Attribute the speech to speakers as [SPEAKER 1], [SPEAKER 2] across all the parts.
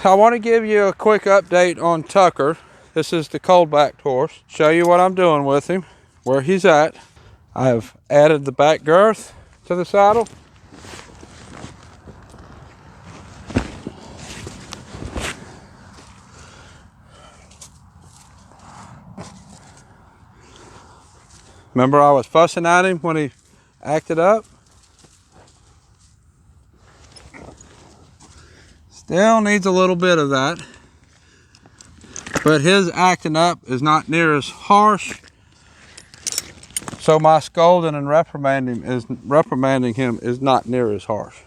[SPEAKER 1] I want to give you a quick update on Tucker. This is the cold-backed horse. Show you what I'm doing with him, where he's at. I have added the back girth to the saddle. Remember I was fussing at him when he acted up? Still needs a little bit of that. But his acting up is not near as harsh. So my scolding and reprimanding him is not near as harsh.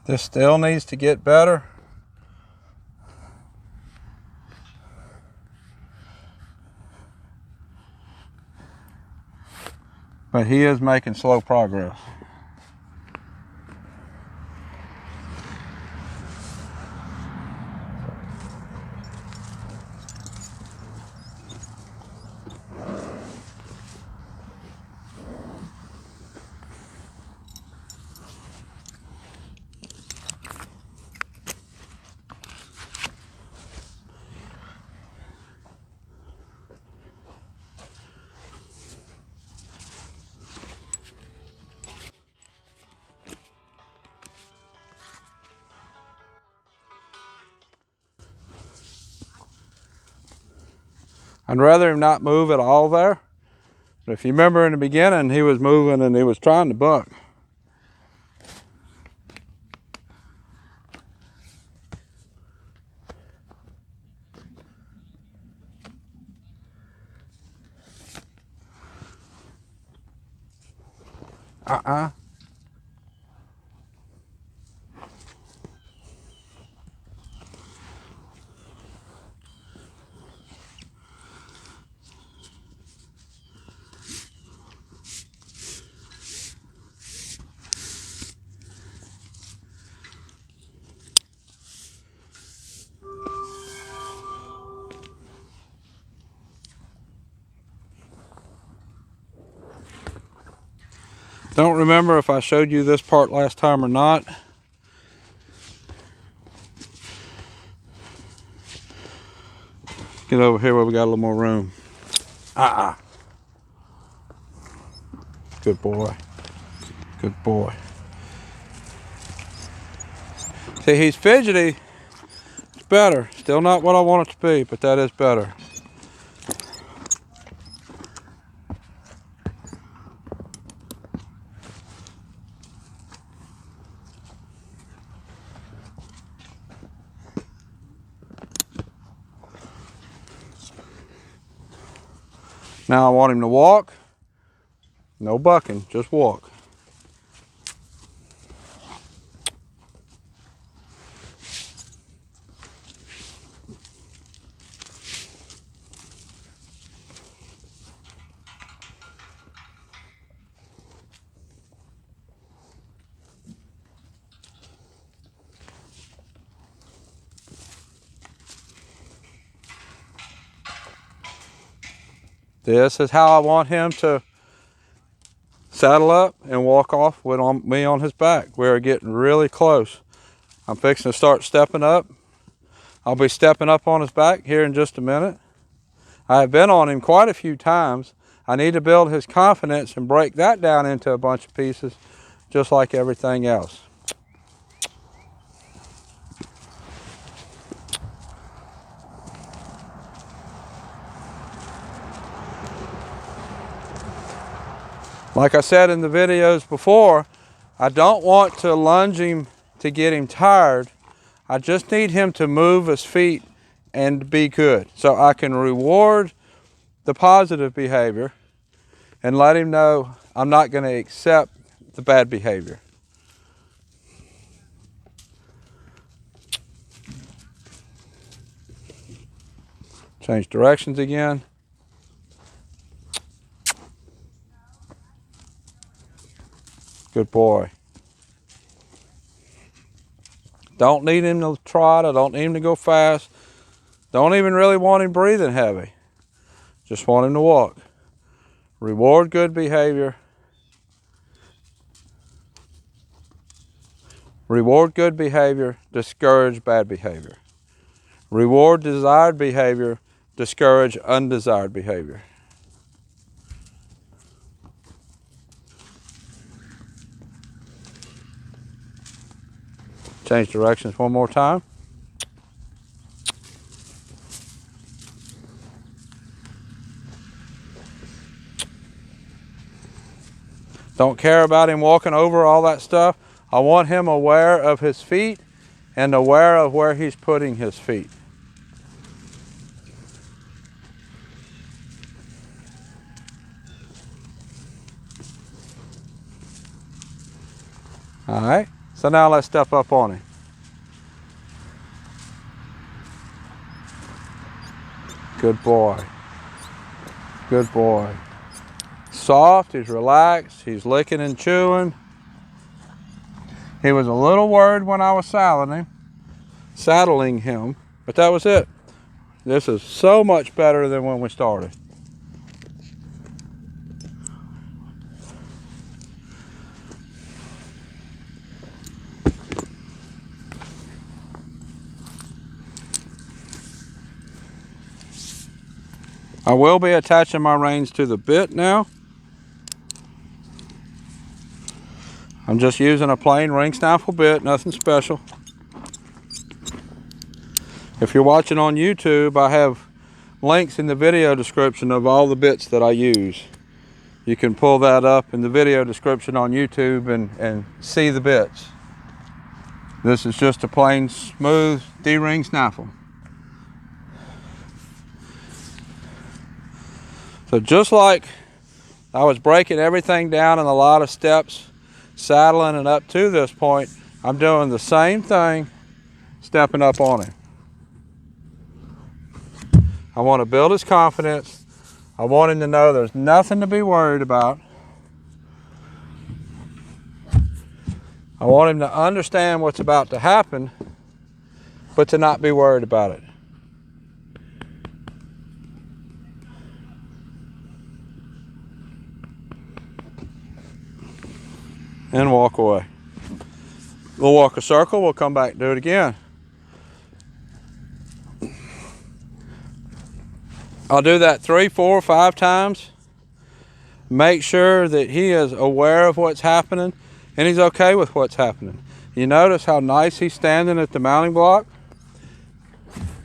[SPEAKER 1] This still needs to get better. But he is making slow progress. I'd rather him not move at all there. But if you remember in the beginning, he was moving and he was trying to buck. Don't remember if I showed you this part last time or not. Get over here where we got a little more room. Good boy. Good boy. See, he's fidgety. It's better. Still not what I want it to be, but that is better. Now I want him to walk. No bucking, just walk. This is how I want him to saddle up and walk off with me on his back. We're getting really close. I'm fixing to start stepping up. I'll be stepping up on his back here in just a minute. I have been on him quite a few times. I need to build his confidence and break that down into a bunch of pieces, just like everything else. Like I said in the videos before, I don't want to lunge him to get him tired. I just need him to move his feet and be good. So I can reward the positive behavior and let him know I'm not going to accept the bad behavior. Change directions again. Good boy. Don't need him to trot. I don't need him to go fast. Don't even really want him breathing heavy. Just want him to walk. Reward good behavior. Reward good behavior. Discourage bad behavior. Reward desired behavior. Discourage undesired behavior. Change directions one more time. Don't care about him walking over all that stuff. I want him aware of his feet and aware of where he's putting his feet. All right, so now let's step up on him. Good boy. Good boy. Soft, he's relaxed, he's licking and chewing. He was a little worried when I was saddling him, but that was it. This is so much better than when we started. I will be attaching my reins to the bit now. I'm just using a plain ring snaffle bit, nothing special. If you're watching on YouTube, I have links in the video description of all the bits that I use. You can pull that up in the video description on YouTube and see the bits. This is just a plain, smooth D-ring snaffle. So just like I was breaking everything down in a lot of steps, saddling and up to this point, I'm doing the same thing, stepping up on him. I want to build his confidence. I want him to know there's nothing to be worried about. I want him to understand what's about to happen, but to not be worried about it. And walk away. We'll walk a circle, we'll come back and do it again. I'll do that 3, 4, 5 times. Make sure that he is aware of what's happening and he's okay with what's happening. You notice how nice he's standing at the mounting block?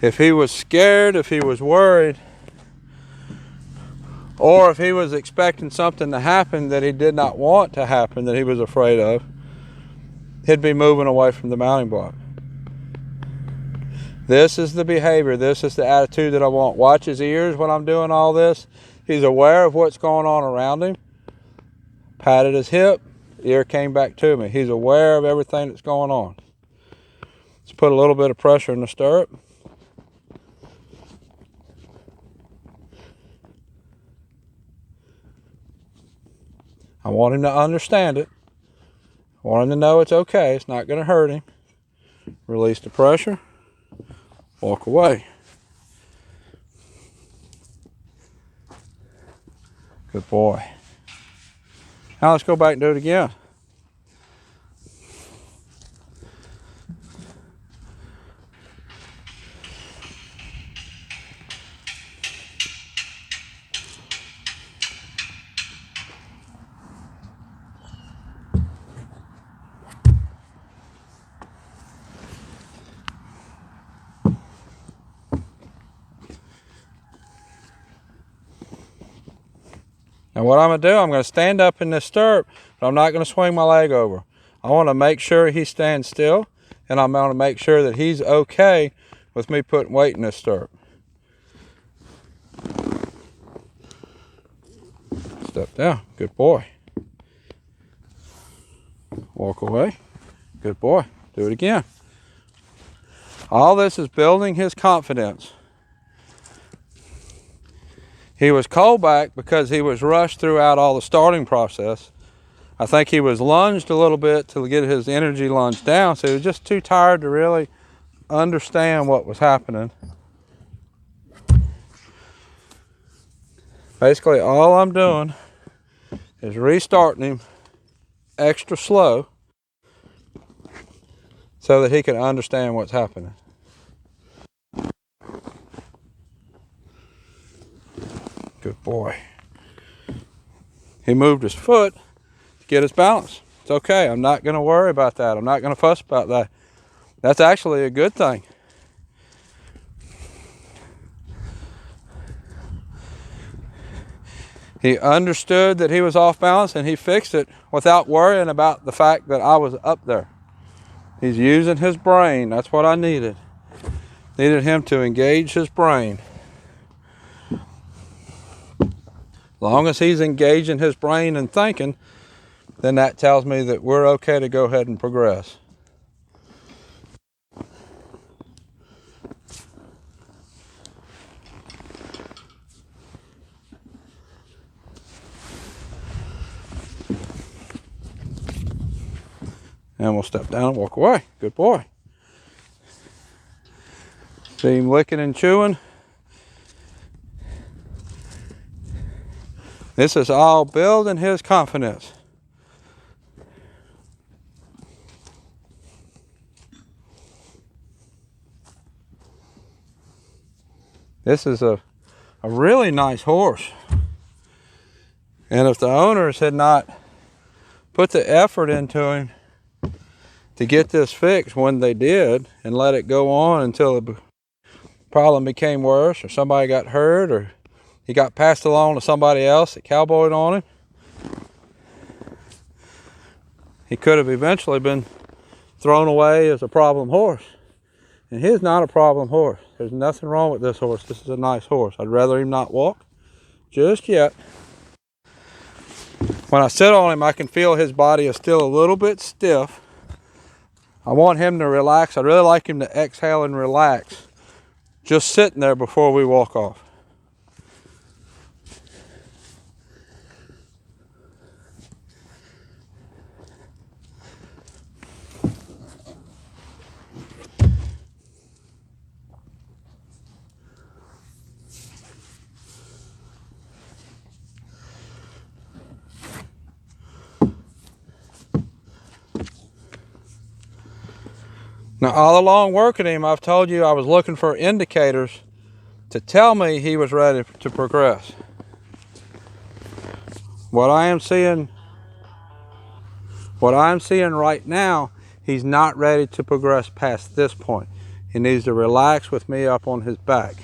[SPEAKER 1] If he was scared, if he was worried, or if he was expecting something to happen that he did not want to happen, that he was afraid of, he'd be moving away from the mounting block. This is the behavior, this is the attitude that I want. Watch his ears when I'm doing all this. He's aware of what's going on around him. Patted his hip, ear came back to me. He's aware of everything that's going on. Let's put a little bit of pressure in the stirrup. I want him to understand it. I want him to know it's okay. It's not going to hurt him. Release the pressure. Walk away. Good boy. Now let's go back and do it again. Now what I'm going to do, I'm going to stand up in this stirrup, but I'm not going to swing my leg over. I want to make sure he stands still, and I'm going to make sure that he's okay with me putting weight in this stirrup. Step down. Good boy. Walk away. Good boy. Do it again. All this is building his confidence. He was called back because he was rushed throughout all the starting process. I think he was lunged a little bit to get his energy lunged down, so he was just too tired to really understand what was happening. Basically, all I'm doing is restarting him extra slow so that he can understand what's happening. Good boy. He moved his foot to get his balance. It's okay. I'm not going to worry about that. I'm not going to fuss about that. That's actually a good thing. He understood that he was off balance and he fixed it without worrying about the fact that I was up there. He's using his brain. That's what I needed. Needed him to engage his brain. As long as he's engaging his brain and thinking, then that tells me that we're okay to go ahead and progress. And we'll step down and walk away. Good boy. See him licking and chewing. This is all building his confidence. This is a really nice horse. And if the owners had not put the effort into him to get this fixed when they did and let it go on until the problem became worse or somebody got hurt or he got passed along to somebody else that cowboyed on him, he could have eventually been thrown away as a problem horse. And he's not a problem horse. There's nothing wrong with this horse. This is a nice horse. I'd rather him not walk just yet. When I sit on him, I can feel his body is still a little bit stiff. I want him to relax. I'd really like him to exhale and relax just sitting there before we walk off. Now, all along working him, I've told you I was looking for indicators to tell me he was ready to progress. What I'm seeing right now, he's not ready to progress past this point. He needs to relax with me up on his back.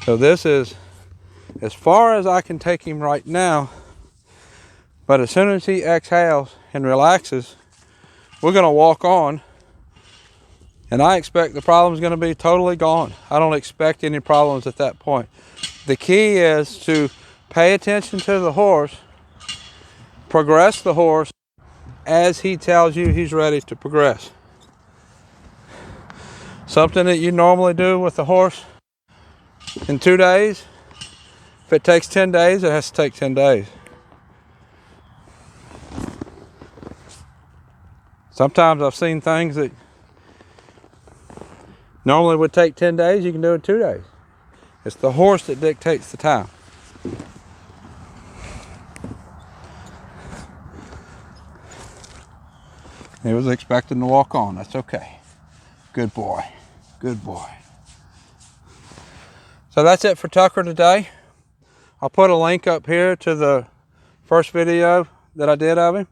[SPEAKER 1] So this is as far as I can take him right now, but as soon as he exhales and relaxes, we're going to walk on, and I expect the problem's going to be totally gone. I don't expect any problems at that point. The key is to pay attention to the horse, progress the horse as he tells you he's ready to progress. Something that you normally do with the horse in 2 days, if it takes 10 days, it has to take 10 days. Sometimes I've seen things that normally would take 10 days, you can do in 2 days. It's the horse that dictates the time. He was expecting to walk on. That's okay. Good boy. Good boy. So that's it for Tucker today. I'll put a link up here to the first video that I did of him.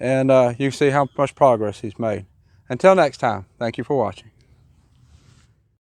[SPEAKER 1] And you can see how much progress he's made. Until next time, thank you for watching.